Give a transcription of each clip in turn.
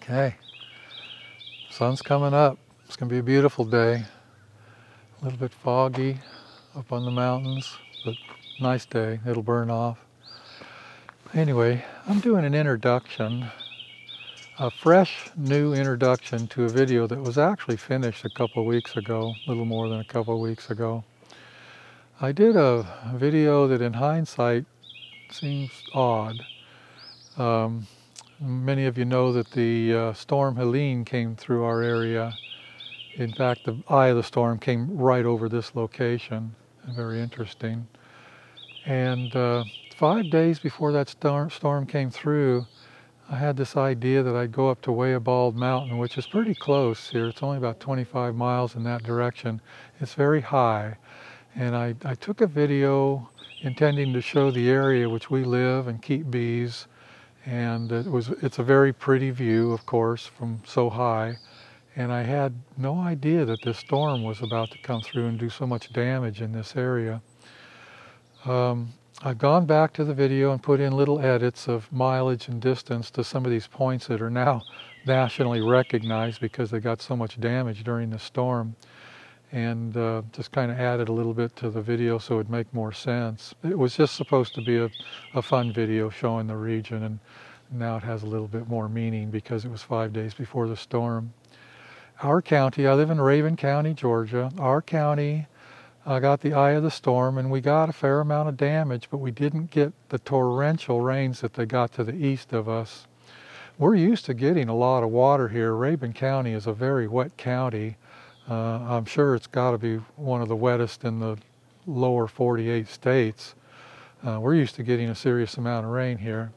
Okay, sun's coming up. It's going to be a beautiful day. A little bit foggy up on the mountains, but nice day. It'll burn off. Anyway, I'm doing an introduction, a fresh new introduction to a video that was actually finished a couple of weeks ago, a little more than a couple of weeks ago. I did a video that in hindsight seems odd. Many of you know that the storm Helene came through our area. In fact, the eye of the storm came right over this location. Very interesting. And 5 days before that storm came through, I had this idea that I'd go up to Bald Mountain, which is pretty close here. It's only about 25 miles in that direction. It's very high. And I took a video intending to show the area which we live and keep bees. And it's a very pretty view, of course, from so high. And I had no idea that this storm was about to come through and do so much damage in this area. I've gone back to the video and put in little edits of mileage and distance to some of these points that are now nationally recognized because they got so much damage during the storm. And just kind of added a little bit to the video so it'd make more sense. It was just supposed to be a fun video showing the region, and now it has a little bit more meaning because it was 5 days before the storm. Our county, I live in Raven County, Georgia. Our county got the eye of the storm, and we got a fair amount of damage, but we didn't get the torrential rains that they got to the east of us. We're used to getting a lot of water here. Raven County is a very wet county. I'm sure it's got to be one of the wettest in the lower 48 states. We're used to getting a serious amount of rain here.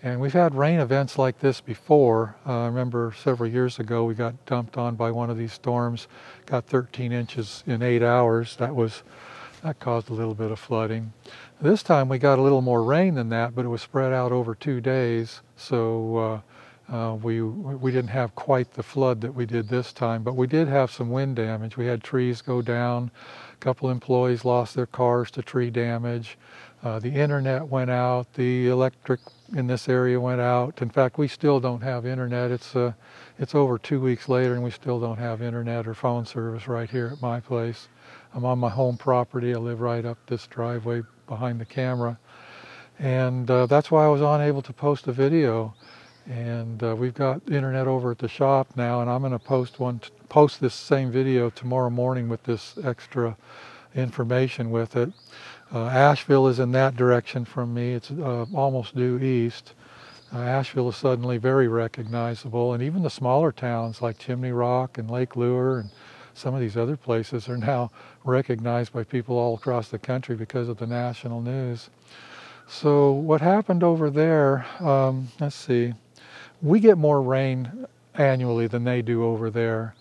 And we've had rain events like this before. I remember several years ago we got dumped on by one of these storms, got 13 inches in 8 hours. That caused a little bit of flooding. This time we got a little more rain than that, but it was spread out over 2 days. So we didn't have quite the flood that we did this time, but we did have some wind damage. We had trees go down. A couple employees lost their cars to tree damage. The internet went out. The electric in this area went out. In fact, we still don't have internet. It's over 2 weeks later and we still don't have internet or phone service right here at my place. I'm on my home property. I live right up this driveway behind the camera. And that's why I was unable to post a video. And we've got internet over at the shop now, and I'm going to post this same video tomorrow morning with this extra information with it. Asheville is in that direction from me. It's almost due east. Asheville is suddenly very recognizable, and even the smaller towns like Chimney Rock and Lake Lure and some of these other places are now recognized by people all across the country because of the national news. So what happened over there, let's see. We get more rain annually than they do over there.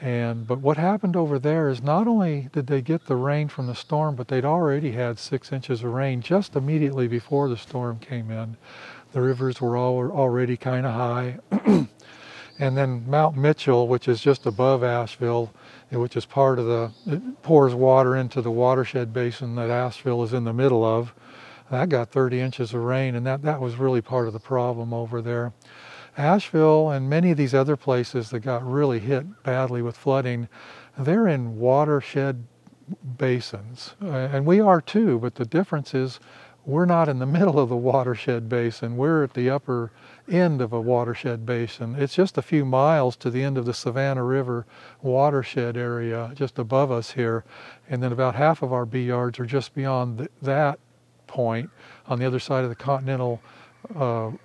But what happened over there is not only did they get the rain from the storm, but they'd already had 6 inches of rain just immediately before the storm came in. The rivers were already kind of high. And then Mount Mitchell, which is just above Asheville, which is part of it pours water into the watershed basin that Asheville is in the middle of. That got 30 inches of rain, and that was really part of the problem over there. Asheville and many of these other places that got really hit badly with flooding, they're in watershed basins. And we are too, but the difference is we're not in the middle of the watershed basin. We're at the upper end of a watershed basin. It's just a few miles to the end of the Savannah River watershed area just above us here. And then about half of our bee yards are just beyond that point on the other side of the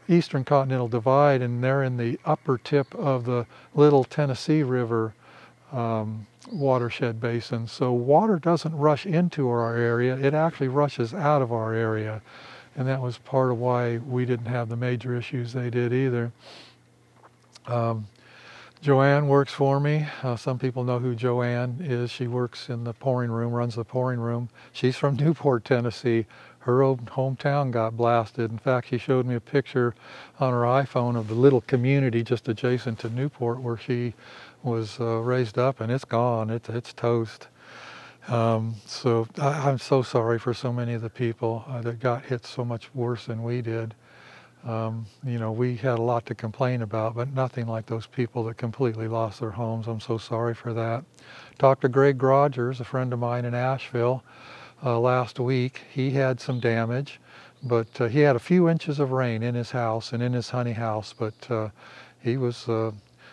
eastern continental divide, and they're in the upper tip of the Little Tennessee River watershed basin. So water doesn't rush into our area, it actually rushes out of our area. And that was part of why we didn't have the major issues they did either. Joanne works for me. Some people know who Joanne is. She works in the pouring room, runs the pouring room. She's from Newport, Tennessee. Her old hometown got blasted. In fact, she showed me a picture on her iPhone of the little community just adjacent to Newport where she was raised up, and it's gone. It's toast. So I'm so sorry for so many of the people that got hit so much worse than we did. You know, we had a lot to complain about, but nothing like those people that completely lost their homes. I'm so sorry for that. Talked to Greg Rogers, a friend of mine in Asheville, last week. He had some damage, but he had a few inches of rain in his house and in his honey house, but he was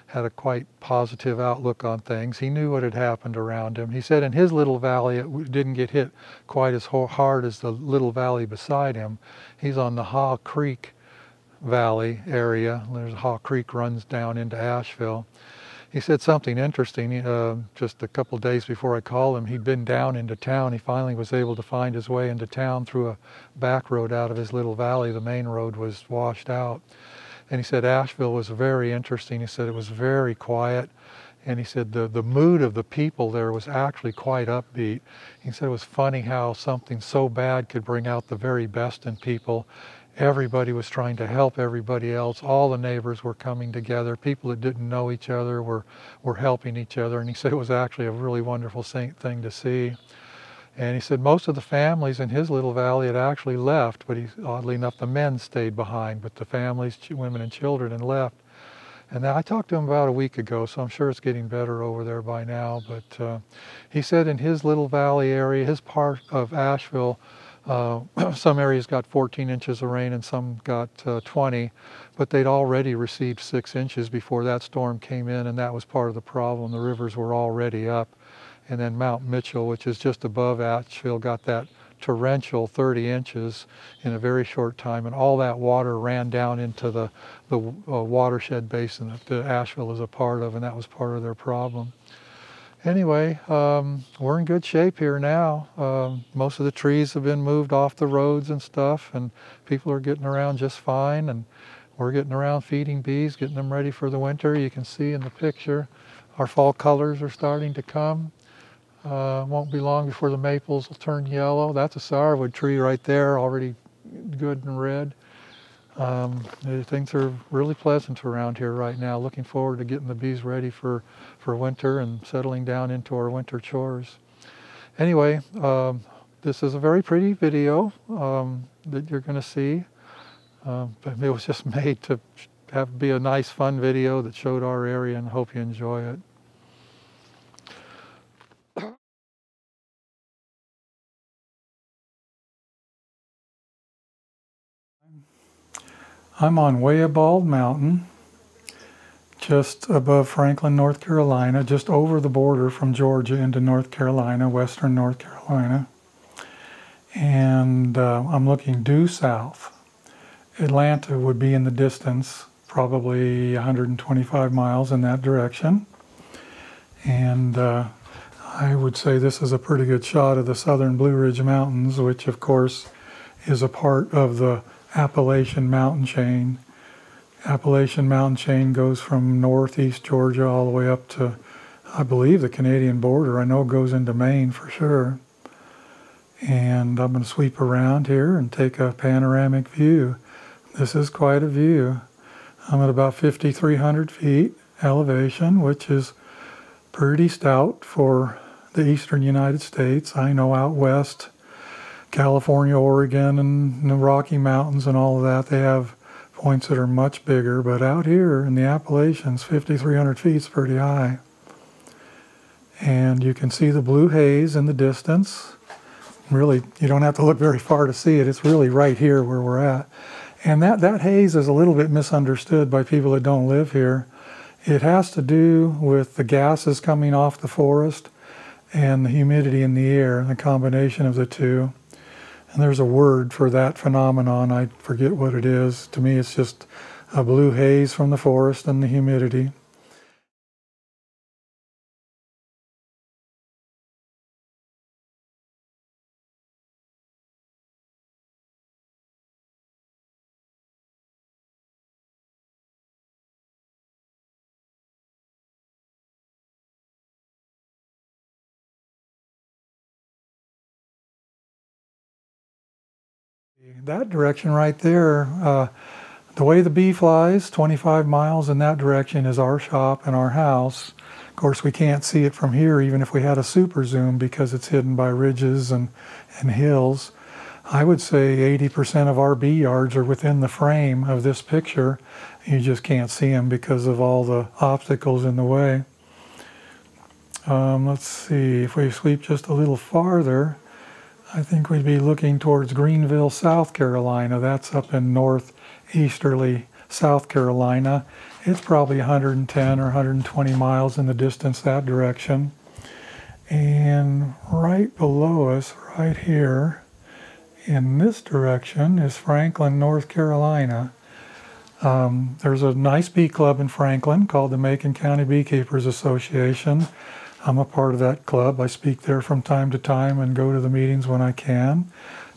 had a quite positive outlook on things. He knew what had happened around him. He said in his little valley it didn't get hit quite as hard as the little valley beside him. He's on the Haw Creek Valley area. There's Haw Creek runs down into Asheville. He said something interesting. Just a couple of days before I called him, he'd been down into town. He finally was able to find his way into town through a back road out of his little valley. The main road was washed out. And he said Asheville was very interesting. He said it was very quiet. And he said the mood of the people there was actually quite upbeat. He said it was funny how something so bad could bring out the very best in people. Everybody was trying to help everybody else. All the neighbors were coming together. People that didn't know each other were helping each other. And he said it was actually a really wonderful thing to see. And he said most of the families in his little valley had actually left, but oddly enough, the men stayed behind, but the families, women and children, had left. And I talked to him about a week ago, so I'm sure it's getting better over there by now. But he said in his little valley area, his part of Asheville, some areas got 14 inches of rain and some got 20, but they'd already received 6 inches before that storm came in, and that was part of the problem. The rivers were already up. And then Mount Mitchell, which is just above Asheville, got that torrential 30 inches in a very short time, and all that water ran down into the watershed basin that Asheville is a part of, and that was part of their problem. Anyway, we're in good shape here now. Most of the trees have been moved off the roads and stuff, and people are getting around just fine, and we're getting around feeding bees, getting them ready for the winter. You can see in the picture our fall colors are starting to come. Won't be long before the maples will turn yellow. That's a sourwood tree right there, already good and red. Things are really pleasant around here right now. Looking forward to getting the bees ready for winter and settling down into our winter chores. Anyway, this is a very pretty video that you're going to see. But it was just made to be a nice, fun video that showed our area, and hope you enjoy it. I'm on Wayabald Mountain, just above Franklin, North Carolina, just over the border from Georgia into North Carolina, western North Carolina. And I'm looking due south. Atlanta would be in the distance, probably 125 miles in that direction. And I would say this is a pretty good shot of the Southern Blue Ridge Mountains, which of course is a part of the Appalachian Mountain chain. Appalachian Mountain chain goes from northeast Georgia all the way up to, I believe, the Canadian border. I know it goes into Maine for sure. And I'm going to sweep around here and take a panoramic view. This is quite a view. I'm at about 5,300 feet elevation, which is pretty stout for the eastern United States. I know out west, California, Oregon, and the Rocky Mountains and all of that, they have points that are much bigger, but out here in the Appalachians, 5,300 feet is pretty high. And you can see the blue haze in the distance. Really, you don't have to look very far to see it. It's really right here where we're at. And that haze is a little bit misunderstood by people that don't live here. It has to do with the gases coming off the forest and the humidity in the air, the combination of the two. And there's a word for that phenomenon. I forget what it is. To me, it's just a blue haze from the forest and the humidity. That direction right there, the way the bee flies, 25 miles in that direction is our shop and our house. Of course, we can't see it from here even if we had a super zoom because it's hidden by ridges and hills. I would say 80% of our bee yards are within the frame of this picture. You just can't see them because of all the obstacles in the way. Let's see, if we sweep just a little farther, I think we'd be looking towards Greenville, South Carolina. That's up in northeasterly South Carolina. It's probably 110 or 120 miles in the distance that direction. And right below us, right here, in this direction, is Franklin, North Carolina. There's a nice bee club in Franklin called the Macon County Beekeepers Association. I'm a part of that club. I speak there from time to time and go to the meetings when I can.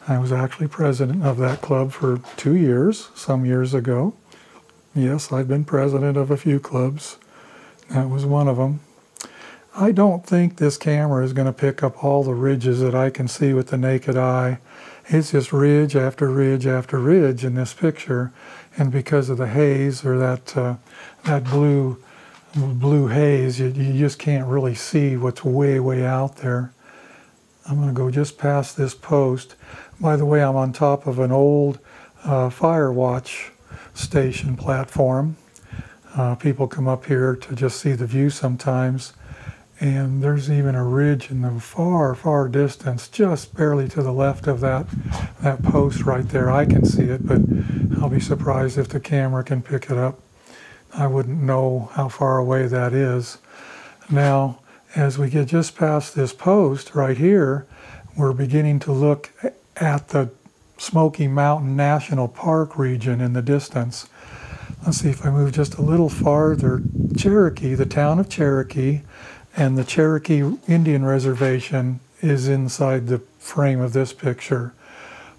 I was actually president of that club for 2 years, some years ago. Yes, I've been president of a few clubs. That was one of them. I don't think this camera is going to pick up all the ridges that I can see with the naked eye. It's just ridge after ridge after ridge in this picture. And because of the haze, or that blue haze, you just can't really see what's way out there. I'm going to go just past this post. By the way, I'm on top of an old fire watch station platform. People come up here to just see the view sometimes. And there's even a ridge in the far distance, just barely to the left of that post right there. I can see it, but I'll be surprised if the camera can pick it up. I wouldn't know how far away that is. Now, as we get just past this post right here, we're beginning to look at the Smoky Mountain National Park region in the distance. Let's see if I move just a little farther. Cherokee, the town of Cherokee, and the Cherokee Indian Reservation is inside the frame of this picture,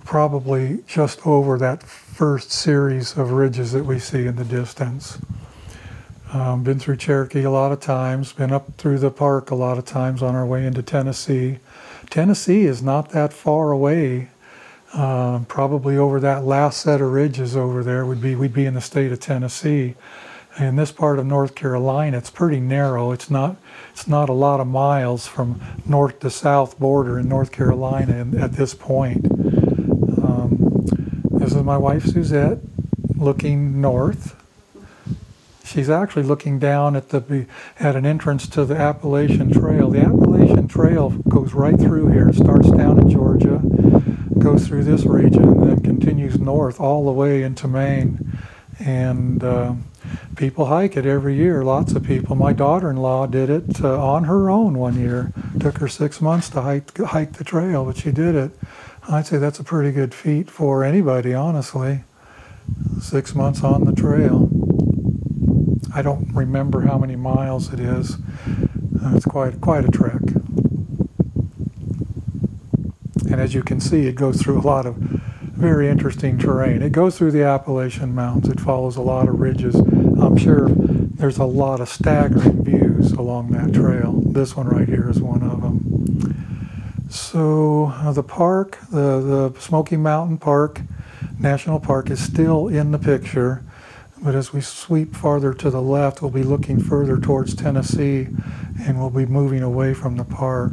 probably just over that first series of ridges that we see in the distance. Been through Cherokee a lot of times, been up through the park a lot of times on our way into Tennessee. Tennessee is not that far away. Probably over that last set of ridges over there we'd be in the state of Tennessee. In this part of North Carolina, it's pretty narrow. It's not a lot of miles from north to south border in North Carolina at this point. This is my wife Suzette looking north. She's actually looking down at an entrance to the Appalachian Trail. The Appalachian Trail goes right through here. It starts down in Georgia, goes through this region, and then continues north all the way into Maine. And people hike it every year, lots of people. My daughter-in-law did it on her own one year. Took her 6 months to hike the trail, but she did it. I'd say that's a pretty good feat for anybody, honestly. 6 months on the trail. I don't remember how many miles it is. It's quite a trek. And as you can see, it goes through a lot of very interesting terrain. It goes through the Appalachian Mountains. It follows a lot of ridges. I'm sure there's a lot of staggering views along that trail. This one right here is one of them. So the park, the Smoky Mountain Park, National Park, is still in the picture. But as we sweep farther to the left, we'll be looking further towards Tennessee, and we'll be moving away from the park.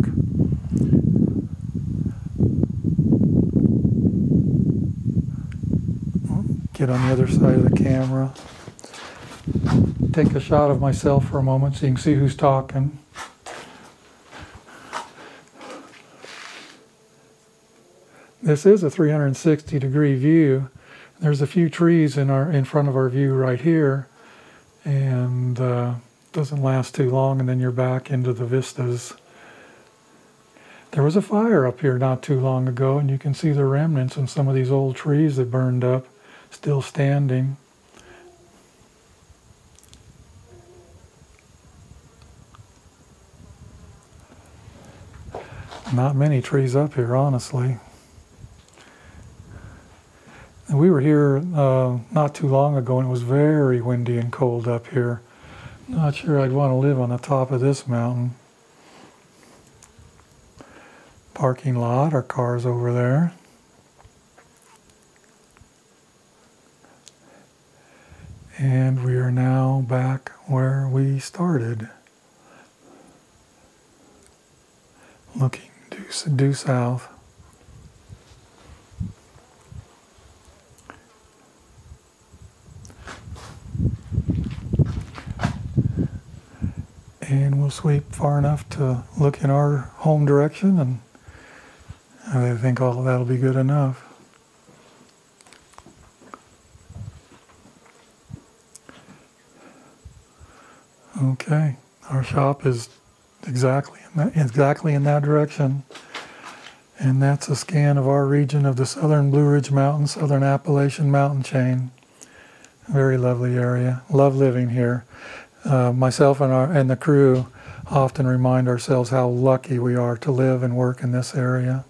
Get on the other side of the camera. Take a shot of myself for a moment so you can see who's talking. This is a 360-degree view. There's a few trees in front of our view right here, and doesn't last too long, and then you're back into the vistas. There was a fire up here not too long ago, and you can see the remnants of some of these old trees that burned up, still standing. Not many trees up here, honestly. And we were here not too long ago, and it was very windy and cold up here. Not sure I'd want to live on the top of this mountain. Parking lot, our car's over there. And we are now back where we started. Looking due south. And we'll sweep far enough to look in our home direction, and I think all of that'll be good enough. Okay, our shop is exactly in that direction. And that's a scan of our region of the Southern Blue Ridge Mountains, Southern Appalachian Mountain chain. Very lovely area. Love living here. Myself and the crew often remind ourselves how lucky we are to live and work in this area.